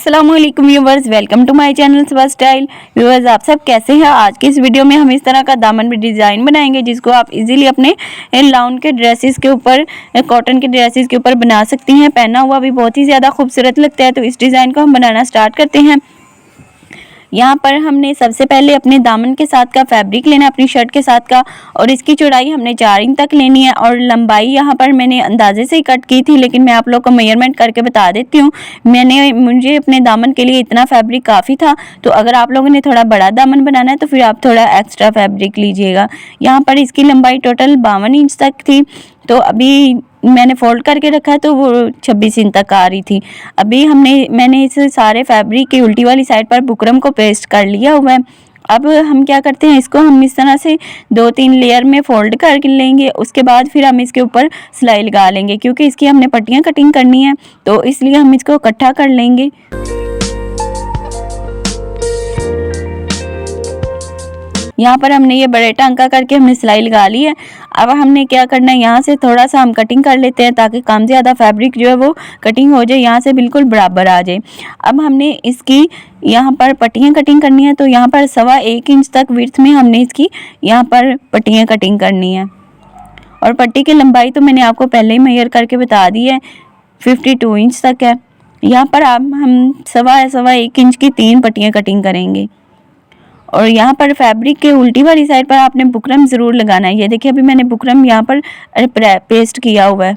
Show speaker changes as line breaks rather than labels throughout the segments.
अस्सलाम वालेकुम viewers, welcome to my channel Saba style. Viewers, आप सब कैसे हैं। आज के इस वीडियो में हम इस तरह का दामन में डिज़ाइन बनाएंगे जिसको आप इजीली अपने लाउन के ड्रेसेस के ऊपर, कॉटन के ड्रेसेस के ऊपर बना सकती हैं। पहना हुआ भी बहुत ही ज़्यादा खूबसूरत लगता है। तो इस डिज़ाइन को हम बनाना स्टार्ट करते हैं। यहाँ पर हमने सबसे पहले अपने दामन के साथ का फैब्रिक लेना है, अपनी शर्ट के साथ का, और इसकी चौड़ाई हमने 4 इंच तक लेनी है। और लंबाई यहाँ पर मैंने अंदाजे से ही कट की थी, लेकिन मैं आप लोग को मेजरमेंट करके बता देती हूँ। मुझे अपने दामन के लिए इतना फैब्रिक काफ़ी था। तो अगर आप लोगों ने थोड़ा बड़ा दामन बनाना है तो फिर आप थोड़ा एक्स्ट्रा फैब्रिक लीजिएगा। यहाँ पर इसकी लंबाई टोटल 52 इंच तक थी। तो अभी मैंने फोल्ड करके रखा है तो वो 26 इंच तक आ रही थी। अभी मैंने इस सारे फैब्रिक की उल्टी वाली साइड पर बुकरम को पेस्ट कर लिया हुआ है। अब हम क्या करते हैं, इसको हम इस तरह से 2-3 लेयर में फोल्ड कर लेंगे। उसके बाद फिर हम इसके ऊपर सिलाई लगा लेंगे, क्योंकि इसकी हमने पट्टियाँ कटिंग करनी है तो इसलिए हम इसको इकट्ठा कर लेंगे। यहाँ पर हमने ये बड़े टांका करके हमने सिलाई लगा ली है। अब हमने क्या करना है, यहाँ से थोड़ा सा हम कटिंग कर लेते हैं ताकि कम ज़्यादा फैब्रिक जो है वो कटिंग हो जाए, यहाँ से बिल्कुल बराबर आ जाए। अब हमने इसकी यहाँ पर पट्टियाँ कटिंग करनी है। तो यहाँ पर 1.25 इंच तक विड्थ में हमने इसकी यहाँ पर पट्टियाँ कटिंग करनी है। और पट्टी की लंबाई तो मैंने आपको पहले ही मेजर करके बता दी है, 52 इंच तक है। यहाँ पर अब हम 1.25 इंच की 3 पट्टियाँ कटिंग करेंगे। और यहाँ पर फैब्रिक के उल्टी वाली साइड पर आपने बुकरम ज़रूर लगाना है। ये देखिए अभी मैंने बुकरम यहाँ पर पेस्ट किया हुआ है।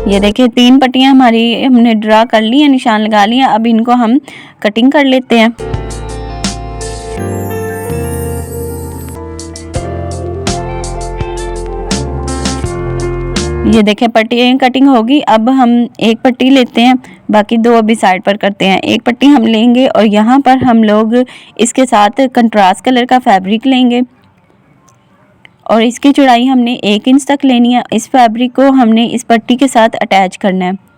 ये देखिए 3 पट्टियाँ हमारी हमने ड्रा कर ली है, निशान लगा लिए। अब इनको हम कटिंग कर लेते हैं। ये देखें पट्टी कटिंग होगी। अब हम एक पट्टी लेते हैं, बाकी 2 अभी साइड पर करते हैं। एक पट्टी हम लेंगे और यहाँ पर हम लोग इसके साथ कंट्रास्ट कलर का फैब्रिक लेंगे और इसकी चौड़ाई हमने 1 इंच तक लेनी है। इस फैब्रिक को हमने इस पट्टी के साथ अटैच करना है।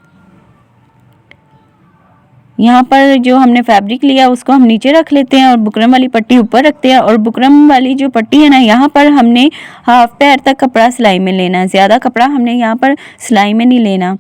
यहाँ पर जो हमने फैब्रिक लिया उसको हम नीचे रख लेते हैं और बुकरम वाली पट्टी ऊपर रखते हैं। और बुकरम वाली जो पट्टी है ना, यहाँ पर हमने हाफ पैर तक कपड़ा सिलाई में लेना है। ज़्यादा कपड़ा हमने यहाँ पर सिलाई में नहीं लेना,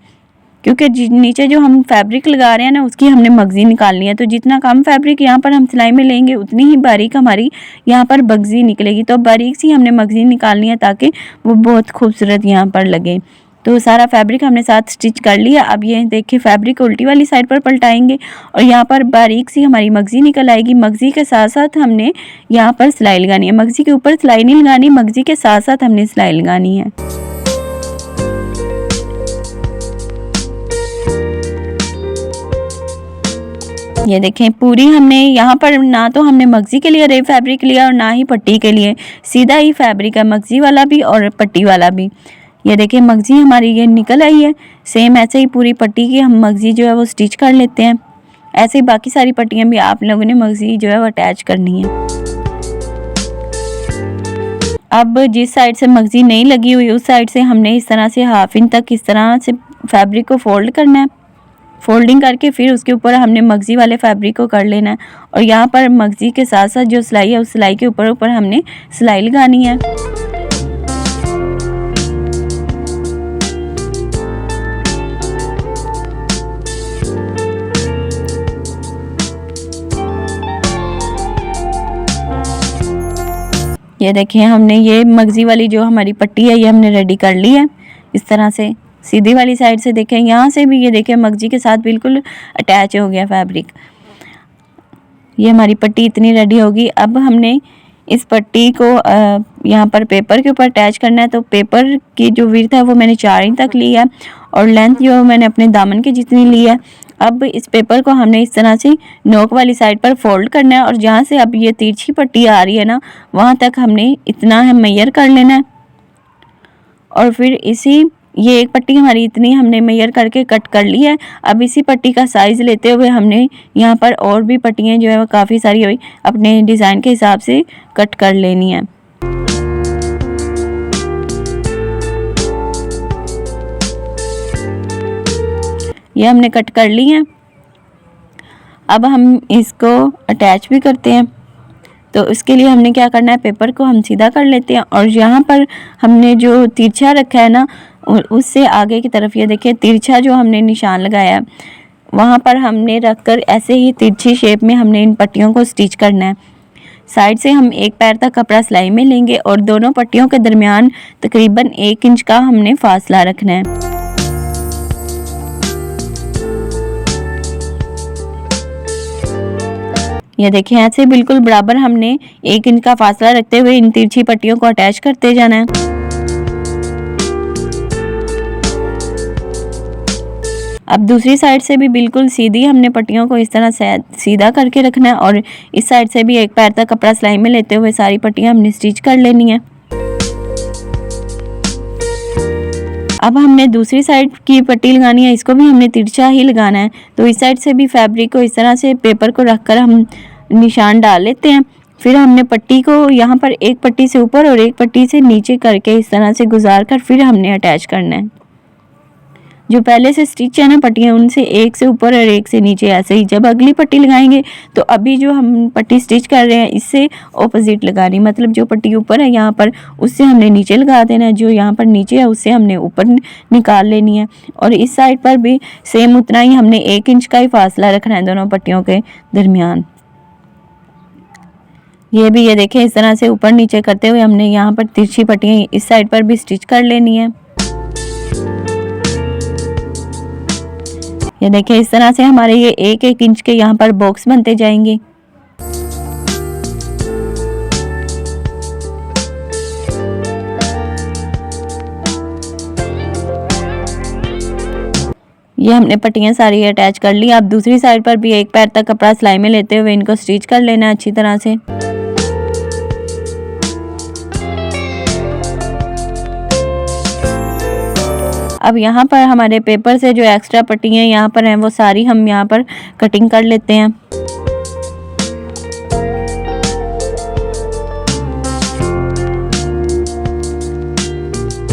क्योंकि नीचे जो हम फैब्रिक लगा रहे हैं ना उसकी हमने मगज़ी निकालनी है। तो जितना कम फैब्रिक यहाँ पर हम सिलाई में लेंगे उतनी ही बारीक हमारी यहाँ पर मगज़ी निकलेगी। तो बारीक सी हमने मगज़ी निकालनी है ताकि वो बहुत खूबसूरत यहाँ पर लगे। तो सारा फैब्रिक हमने साथ स्टिच कर लिया। अब ये देखिए फैब्रिक उल्टी वाली साइड पर पलटाएंगे और यहाँ पर बारीक सी हमारी मगज़ी निकल आएगी। मगज़ी के साथ साथ हमने यहाँ पर सिलाई लगानी है। मगज़ी के ऊपर सिलाई नहीं लगानी, मगज़ी के साथ साथ हमने सिलाई लगानी है। ये देखें पूरी हमने यहाँ पर ना तो हमने मगज़ी के लिए रेब फैब्रिक लिया और ना ही पट्टी के लिए, सीधा ही फैब्रिक है मगज़ी वाला भी और पट्टी वाला भी। ये देखिए मगज़ी हमारी ये निकल आई है। सेम ऐसे ही पूरी पट्टी की हम मगज़ी जो है वो स्टिच कर लेते हैं। ऐसे ही बाकी सारी पट्टियाँ भी आप लोगों ने मगज़ी जो है वो अटैच करनी है। अब जिस साइड से मगज़ी नहीं लगी हुई उस साइड से हमने इस तरह से 1/2 इंच तक इस तरह से फैब्रिक को फोल्ड करना है। फोल्डिंग करके फिर उसके ऊपर हमने मगज़ी वाले फैब्रिक को कर लेना है। और यहाँ पर मगज़ी के साथ साथ जो सिलाई है उस सिलाई के ऊपर हमने सिलाई लगानी है। ये देखिए हमने ये मगज़ी वाली जो हमारी पट्टी है ये हमने रेडी कर ली है। इस तरह से सीधी वाली साइड से देखें, यहाँ से भी ये देखें मगज़ी के साथ बिल्कुल अटैच हो गया फैब्रिक। ये हमारी पट्टी इतनी रेडी होगी। अब हमने इस पट्टी को यहाँ पर पेपर के ऊपर अटैच करना है। तो पेपर की जो विड्थ है वो मैंने 4 इंच तक ली है और लेंथ जो मैंने अपने दामन की जितनी ली है। अब इस पेपर को हमने इस तरह से नोक वाली साइड पर फोल्ड करना है और जहाँ से अब ये तिरछी पट्टी आ रही है ना वहाँ तक हमने इतना है मेजर कर लेना है। और फिर ये एक पट्टी हमारी इतनी हमने मेजर करके कट कर ली है। अब इसी पट्टी का साइज़ लेते हुए हमने यहाँ पर और भी पट्टियाँ जो है वो काफ़ी सारी हुई अपने डिज़ाइन के हिसाब से कट कर लेनी है। ये हमने कट कर ली है। अब हम इसको अटैच भी करते हैं। तो इसके लिए हमने क्या करना है, पेपर को हम सीधा कर लेते हैं और यहाँ पर हमने जो तिरछा रखा है ना, उससे आगे की तरफ ये देखिए तिरछा जो हमने निशान लगाया है वहाँ पर हमने रखकर ऐसे ही तिरछी शेप में हमने इन पट्टियों को स्टिच करना है। साइड से हम एक पैर तक कपड़ा सिलाई में लेंगे और दोनों पट्टियों के दरमियान तकरीबन 1 इंच का हमने फासला रखना है। ये देखिए ऐसे बिल्कुल बराबर हमने 1 इंच का फासला रखते हुए इन तिरछी पट्टियों को अटैच करते जाना है। अब दूसरी साइड से भी बिल्कुल सीधी हमने पट्टियों को इस तरह से सीधा करके रखना है और इस साइड से भी एक पैर तक कपड़ा सिलाई में लेते हुए सारी पट्टियां हमने स्टिच कर लेनी है। अब हमने दूसरी साइड की पट्टी लगानी है, इसको भी हमने तिरछा ही लगाना है। तो इस साइड से भी फैब्रिक को इस तरह से पेपर को रखकर हम निशान डाल लेते हैं। फिर हमने पट्टी को यहाँ पर एक पट्टी से ऊपर और एक पट्टी से नीचे करके इस तरह से गुजार कर फिर हमने अटैच करना है। जो पहले से स्टिच है ना पट्टियाँ, उनसे एक से ऊपर और एक से नीचे ऐसे ही। जब अगली पट्टी लगाएंगे तो अभी जो हम पट्टी स्टिच कर रहे हैं इससे ऑपोजिट लगानी, मतलब जो पट्टी ऊपर है यहाँ पर उससे हमने नीचे लगा देना है, जो यहाँ पर नीचे है उससे हमने ऊपर निकाल लेनी है। और इस साइड पर भी सेम उतना ही हमने 1 इंच का ही फासला रखना है दोनों पट्टियों के दरमियान। ये भी ये देखें इस तरह से ऊपर नीचे करते हुए हमने यहाँ पर तिरछी पट्टियाँ इस साइड पर भी स्टिच कर लेनी है। ये देखिए इस तरह से हमारे ये 1-1 इंच के यहाँ पर बॉक्स बनते जाएंगे। ये हमने पट्टियाँ सारी अटैच कर ली। अब दूसरी साइड पर भी एक पैर तक कपड़ा सिलाई में लेते हुए इनको स्टिच कर लेना है अच्छी तरह से। अब यहाँ पर हमारे पेपर से जो एक्स्ट्रा पट्टियाँ यहाँ पर हैं वो सारी हम यहाँ पर कटिंग कर लेते हैं।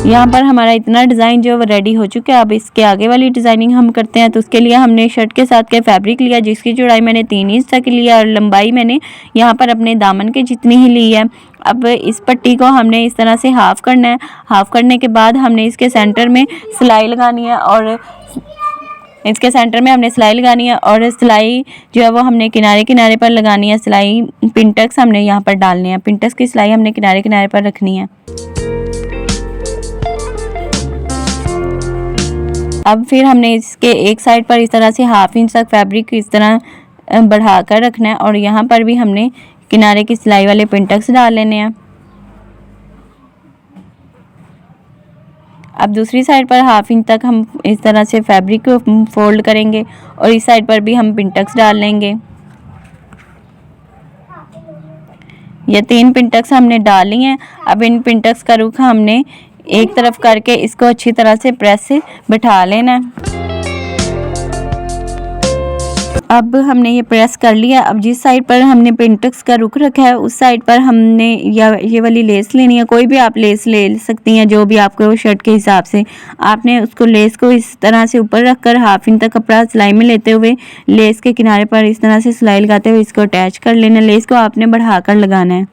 यहाँ पर हमारा इतना डिज़ाइन जो रेडी हो चुका है। अब इसके आगे वाली डिज़ाइनिंग हम करते हैं। तो उसके लिए हमने शर्ट के साथ के फैब्रिक लिया जिसकी चौड़ाई मैंने 3 इंच तक लिया और लंबाई मैंने यहाँ पर अपने दामन के जितनी ही ली है। अब इस पट्टी को हमने इस तरह से हाफ़ करना है। हाफ़ करने के बाद हमने इसके सेंटर में सिलाई लगानी है और इसके सेंटर में हमने सिलाई लगानी है और सिलाई जो है वो हमने किनारे किनारे पर लगानी है। सिलाई पिनटक्स हमने यहाँ पर डालने हैं। पिनटक्स की सिलाई हमने किनारे किनारे पर रखनी है। अब फिर हमने इसके एक साइड पर इस तरह से 1/2 इंच तक फैब्रिक इस तरह बढ़ा कर रखना है और यहाँ पर भी हमने किनारे की सिलाई वाले पिनटक्स डाल लेने हैं। अब दूसरी साइड पर 1/2 इंच तक हम इस तरह से फैब्रिक को फोल्ड करेंगे और इस साइड पर भी हम पिनटक्स डाल लेंगे। ये 3 पिनटक्स हमने डाल ली हैं। अब इन पिनटक्स का रुख हमने एक तरफ करके इसको अच्छी तरह से प्रेस से बिठा लेना है। अब हमने ये प्रेस कर लिया। अब जिस साइड पर हमने पिनटक्स का रुख रखा है उस साइड पर हमने ये वाली लेस लेनी है। कोई भी आप लेस ले सकती हैं जो भी आपको शर्ट के हिसाब से। आपने उसको लेस को इस तरह से ऊपर रखकर 1/2 इंच तक कपड़ा सिलाई में लेते हुए लेस के किनारे पर इस तरह से सिलाई लगाते हुए इसको अटैच कर लेना। लेस को आपने बढ़ाकर लगाना है।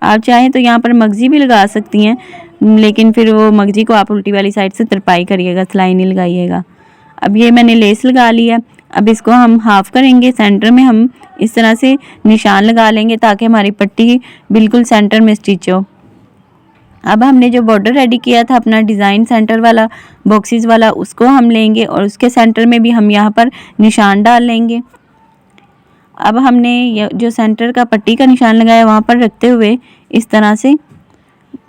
आप चाहें तो यहाँ पर मगजी भी लगा सकती हैं, लेकिन फिर वो मगजी को आप उल्टी वाली साइड से तरपाई करिएगा, सिलाई नहीं लगाइएगा। अब ये मैंने लेस लगा लिया। अब इसको हम हाफ़ करेंगे। सेंटर में हम इस तरह से निशान लगा लेंगे ताकि हमारी पट्टी बिल्कुल सेंटर में स्टिच हो। अब हमने जो बॉर्डर रेडी किया था अपना डिज़ाइन सेंटर वाला बॉक्सेस वाला, उसको हम लेंगे और उसके सेंटर में भी हम यहाँ पर निशान डाल लेंगे। अब हमने जो सेंटर का पट्टी का निशान लगाया वहाँ पर रखते हुए इस तरह से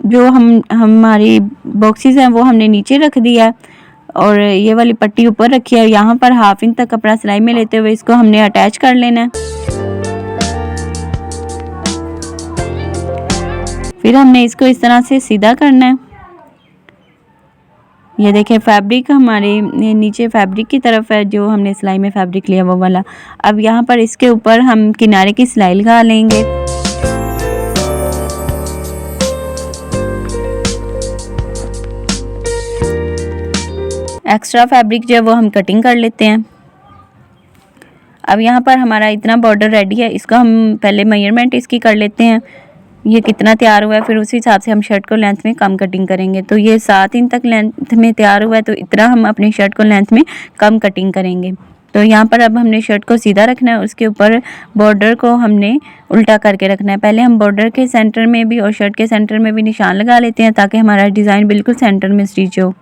जो हमारी बॉक्सेस हैं वो हमने नीचे रख दिया और ये वाली पट्टी ऊपर रखी है। यहाँ पर 1/2 इंच तक कपड़ा सिलाई में लेते हुए इसको हमने अटैच कर लेना है। फिर हमने इसको इस तरह से सीधा करना है। ये देखिए फैब्रिक हमारे नीचे फैब्रिक की तरफ है जो हमने सिलाई में फैब्रिक लिया वो वाला। अब यहाँ पर इसके ऊपर हम किनारे की सिलाई लगा लेंगे। एक्स्ट्रा फैब्रिक जो है वो हम कटिंग कर लेते हैं। अब यहाँ पर हमारा इतना बॉर्डर रेडी है, इसको हम पहले मेजरमेंट इसकी कर लेते हैं, ये कितना तैयार हुआ है, फिर उसी हिसाब से हम शर्ट को लेंथ में कम कटिंग करेंगे। तो ये 7 इंच तक लेंथ में तैयार हुआ है, तो इतना हम अपनी शर्ट को लेंथ में कम कटिंग करेंगे। तो यहाँ पर अब हमने शर्ट को सीधा रखना है, उसके ऊपर बॉर्डर को हमने उल्टा करके रखना है। पहले हम बॉर्डर के सेंटर में भी और शर्ट के सेंटर में भी निशान लगा लेते हैं ताकि हमारा डिज़ाइन बिल्कुल सेंटर में स्टिच हो।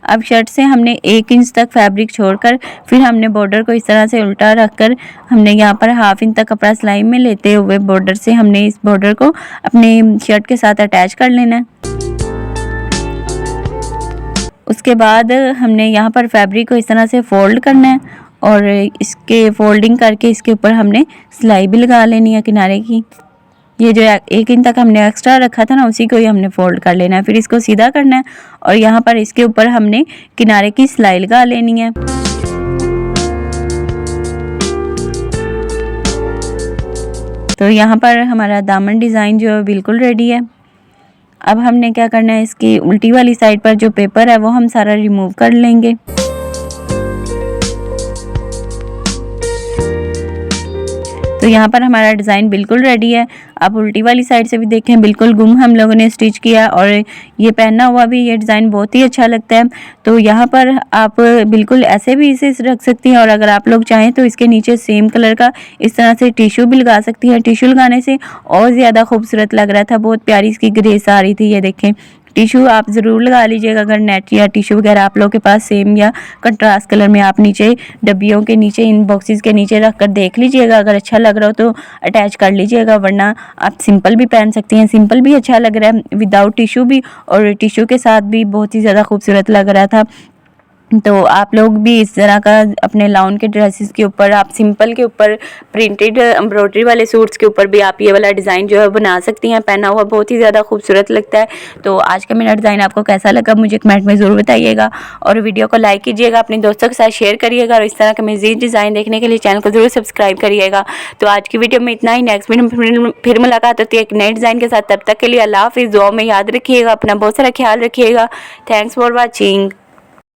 अब शर्ट से हमने 1 इंच तक फैब्रिक छोड़कर फिर हमने बॉर्डर को इस तरह से उल्टा रखकर हमने यहाँ पर 1/2 इंच तक कपड़ा सिलाई में लेते हुए बॉर्डर से हमने इस बॉर्डर को अपने शर्ट के साथ अटैच कर लेना है। उसके बाद हमने यहाँ पर फैब्रिक को इस तरह से फोल्ड करना है और इसके फोल्डिंग करके इसके ऊपर हमने सिलाई भी लगा लेनी है किनारे की। ये जो 1 इंच तक हमने एक्स्ट्रा रखा था ना, उसी को ही हमने फोल्ड कर लेना है। फिर इसको सीधा करना है और यहाँ पर इसके ऊपर हमने किनारे की सिलाई लगा लेनी है। तो यहाँ पर हमारा दामन डिज़ाइन जो है बिल्कुल रेडी है। अब हमने क्या करना है, इसकी उल्टी वाली साइड पर जो पेपर है वो हम सारा रिमूव कर लेंगे। तो यहाँ पर हमारा डिज़ाइन बिल्कुल रेडी है। आप उल्टी वाली साइड से भी देखें, बिल्कुल गुम हम लोगों ने स्टिच किया और ये पहना हुआ भी ये डिज़ाइन बहुत ही अच्छा लगता है। तो यहाँ पर आप बिल्कुल ऐसे भी इसे रख सकती हैं और अगर आप लोग चाहें तो इसके नीचे सेम कलर का इस तरह से टिश्यू भी लगा सकती हैं। टिश्यू लगाने से और ज़्यादा खूबसूरत लग रहा था, बहुत प्यारी इसकी ग्रेस आ रही थी। ये देखें, टिश्यू आप ज़रूर लगा लीजिएगा अगर नेट या टिश्यू वगैरह आप लोगों के पास सेम या कंट्रास्ट कलर में। आप नीचे डब्बियों के नीचे, इन बॉक्सेस के नीचे रख कर देख लीजिएगा, अगर अच्छा लग रहा हो तो अटैच कर लीजिएगा, वरना आप सिंपल भी पहन सकती हैं। सिंपल भी अच्छा लग रहा है विदाउट टिश्यू भी, और टिश्यू के साथ भी बहुत ही ज़्यादा खूबसूरत लग रहा था। तो आप लोग भी इस तरह का अपने लाउन के ड्रेसेस के ऊपर, आप सिंपल के ऊपर, प्रिंटेड एम्ब्रॉयडरी वाले सूट्स के ऊपर भी आप ये वाला डिज़ाइन जो है बना सकती हैं। पहना हुआ बहुत ही ज़्यादा खूबसूरत लगता है। तो आज का मेरा डिज़ाइन आपको कैसा लगा मुझे कमेंट में ज़रूर बताइएगा और वीडियो को लाइक कीजिएगा, अपने दोस्तों के साथ शेयर करिएगा और इस तरह का मज़ीद डिज़ाइन देखने के लिए चैनल को ज़रूर सब्सक्राइब करिएगा। तो आज की वीडियो में इतना ही। नेक्स्ट वीडियो में फिर मुलाकात होती है एक नए डिज़ाइन के साथ। तब तक के लिए अल्लाह हाफिज़। दुआ में याद रखिएगा, अपना बहुत सारा ख्याल रखिएगा। Thanks for watching.